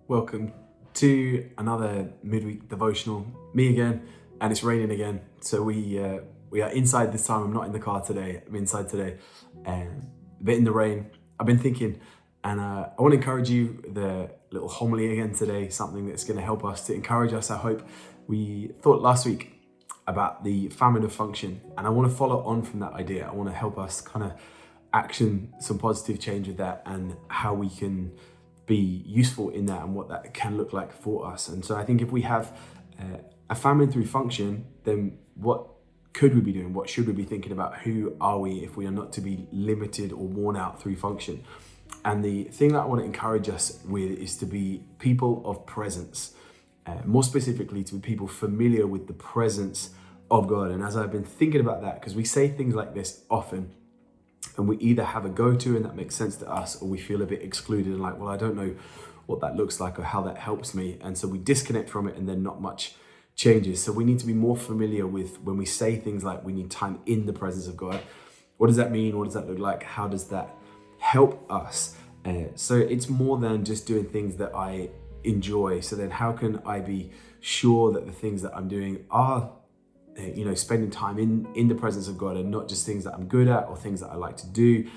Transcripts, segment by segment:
Welcome to another Midweek Devotional. Me again, and it's raining again. So we are inside this time. I'm not in the car today. I'm inside today, and a bit in the rain. I've been thinking, and I want to encourage you. The little homily again today, something that's going to help us, to encourage us. I hope. We thought last week about the famine of function, and I want to follow on from that idea. I want to help us kind of action some positive change with that, and how we can be useful in that and what that can look like for us. And so I think if we have a famine through function, then what could we be doing? What should we be thinking about? Who are we if we are not to be limited or worn out through function? And the thing that I want to encourage us with is to be people of presence, more specifically to be people familiar with the presence of God. And as I've been thinking about that, because we say things like this often, and we either have a go-to and that makes sense to us, or we feel a bit excluded and like, well, I don't know what that looks like or how that helps me. And so we disconnect from it, and then not much changes. So we need to be more familiar with when we say things like we need time in the presence of God. What does that mean? What does that look like? How does that help us? So it's more than just doing things that I enjoy. So then how can I be sure that the things that I'm doing are spending time in the presence of God, and not just things that I'm good at or things that I like to do.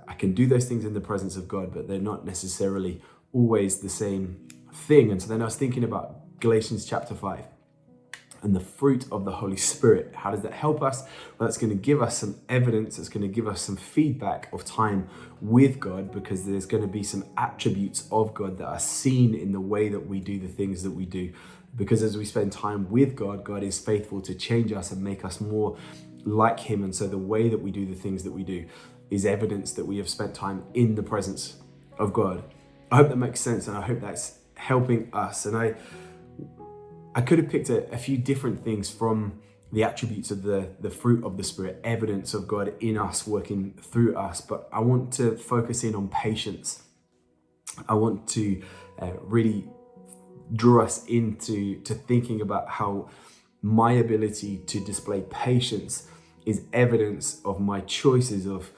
I can do those things in the presence of God, but they're not necessarily always the same thing. And so then I was thinking about Galatians chapter 5 and the fruit of the Holy Spirit. How does that help us? Well, that's going to give us some evidence. It's going to give us some feedback of time with God, because there's going to be some attributes of God that are seen in the way that we do the things that we do. Because as we spend time with God, God is faithful to change us and make us more like Him. And so the way that we do the things that we do is evidence that we have spent time in the presence of God. I hope that makes sense, and I hope that's helping us. And I could have picked a few different things from the attributes of the fruit of the Spirit, evidence of God in us, working through us. But I want to focus in on patience. I want to really draw us into thinking about how my ability to display patience is evidence of my choices of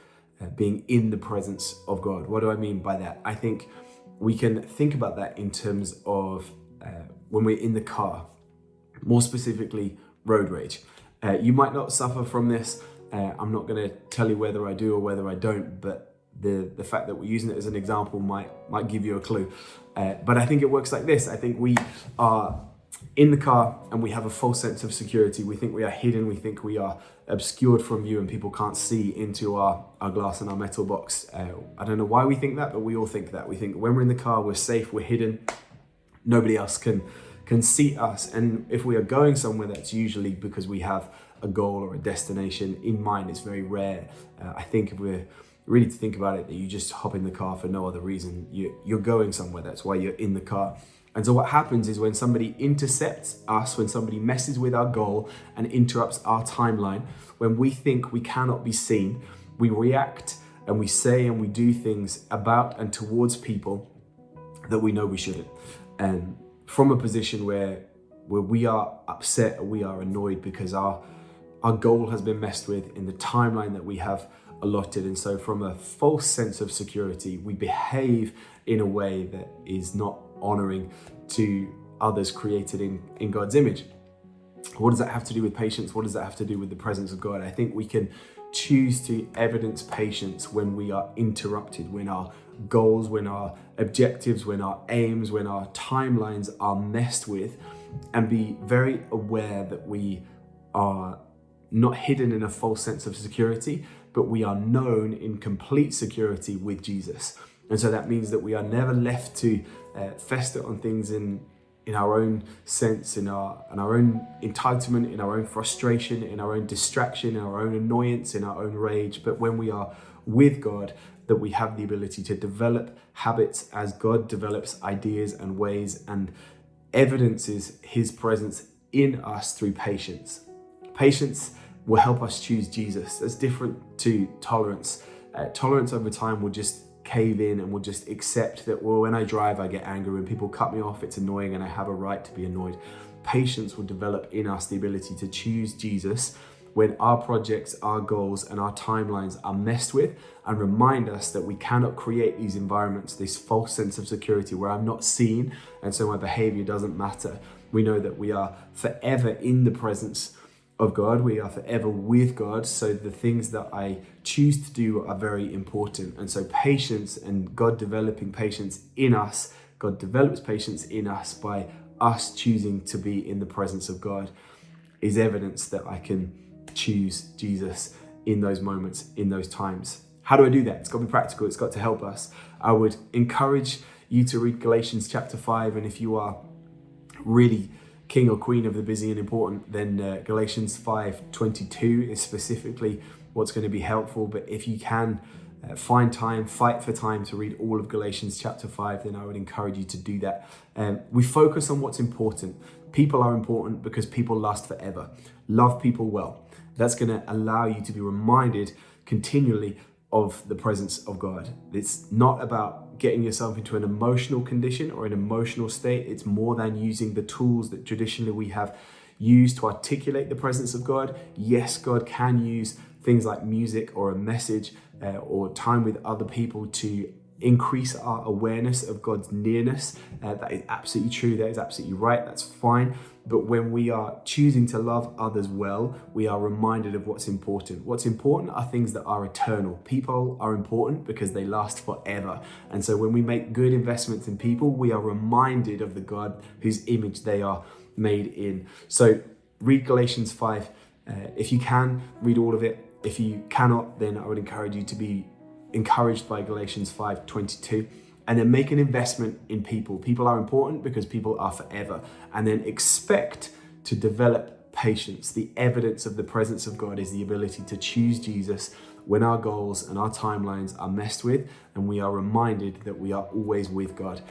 being in the presence of God. What do I mean by that? I think we can think about that in terms of when we're in the car, more specifically road rage. You might not suffer from this. I'm not going to tell you whether I do or whether I don't, but the fact that we're using it as an example might give you a clue. But I think it works like this. I think we are in the car and we have a false sense of security. We think we are hidden. We think we are obscured from view and people can't see into our glass and our metal box. I don't know why we think that, but we all think that. We think when we're in the car, we're safe, we're hidden. Nobody else can see us. And if we are going somewhere, that's usually because we have a goal or a destination in mind. It's very rare. I think if we're really to think about it, that you just hop in the car for no other reason. You're going somewhere. That's why you're in the car. And so what happens is when somebody intercepts us, when somebody messes with our goal and interrupts our timeline, when we think we cannot be seen, we react and we say and we do things about and towards people that we know we shouldn't. And from a position where we are upset or we are annoyed because our goal has been messed with in the timeline that we have allotted. And so from a false sense of security, we behave in a way that is not honoring to others created in God's image. What does that have to do with patience? What does that have to do with the presence of God? I think we can choose to evidence patience when we are interrupted, when our goals, when our objectives, when our aims, when our timelines are messed with, and be very aware that we are not hidden in a false sense of security, but we are known in complete security with Jesus. And so that means that we are never left to fester on things in our own sense, in our own entitlement, in our own frustration, in our own distraction, in our own annoyance, in our own rage. But when we are with God, that we have the ability to develop habits as God develops ideas and ways and evidences His presence in us through patience. Patience will help us choose Jesus. That's different to tolerance. Tolerance over time will just cave in and will just accept that, well, when I drive, I get angry. When people cut me off, it's annoying and I have a right to be annoyed. Patience will develop in us the ability to choose Jesus when our projects, our goals, and our timelines are messed with, and remind us that we cannot create these environments, this false sense of security where I'm not seen and so my behavior doesn't matter. We know that we are forever in the presence of God. We are forever with God. So the things that I choose to do are very important. And so patience and God developing patience in us, God develops patience in us by us choosing to be in the presence of God, is evidence that I can choose Jesus in those moments, in those times. How do I do that? It's got to be practical. It's got to help us. I would encourage you to read Galatians chapter 5. And if you are really king or queen of the busy and important, then Galatians 5:22 is specifically what's going to be helpful. But if you can find time, fight for time to read all of Galatians chapter 5, then I would encourage you to do that. We focus on what's important. People are important because people last forever. Love people well. That's going to allow you to be reminded continually of the presence of God. It's not about getting yourself into an emotional condition or an emotional state. It's more than using the tools that traditionally we have used to articulate the presence of God. Yes, God can use things like music or a message or time with other people to increase our awareness of God's nearness. That is absolutely true. That is absolutely right. That's fine. But when we are choosing to love others well, we are reminded of what's important. What's important are things that are eternal. People are important because they last forever. And so when we make good investments in people, we are reminded of the God whose image they are made in. So read Galatians 5. If you can, read all of it. If you cannot, then I would encourage you to be encouraged by Galatians 5:22, and then make an investment in people. People are important because people are forever. And then expect to develop patience. The evidence of the presence of God is the ability to choose Jesus when our goals and our timelines are messed with, and we are reminded that we are always with God.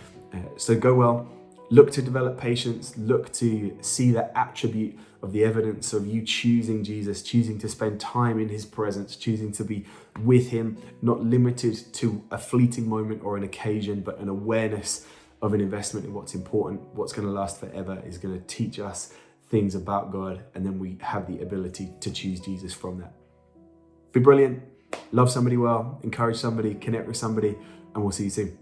So go well. Look to develop patience. Look to see that attribute of the evidence of you choosing Jesus, choosing to spend time in his presence, choosing to be with him, not limited to a fleeting moment or an occasion, but an awareness of an investment in what's important. What's going to last forever is going to teach us things about God, and then we have the ability to choose Jesus from that. Be brilliant. Love somebody well, encourage somebody, connect with somebody, and we'll see you soon.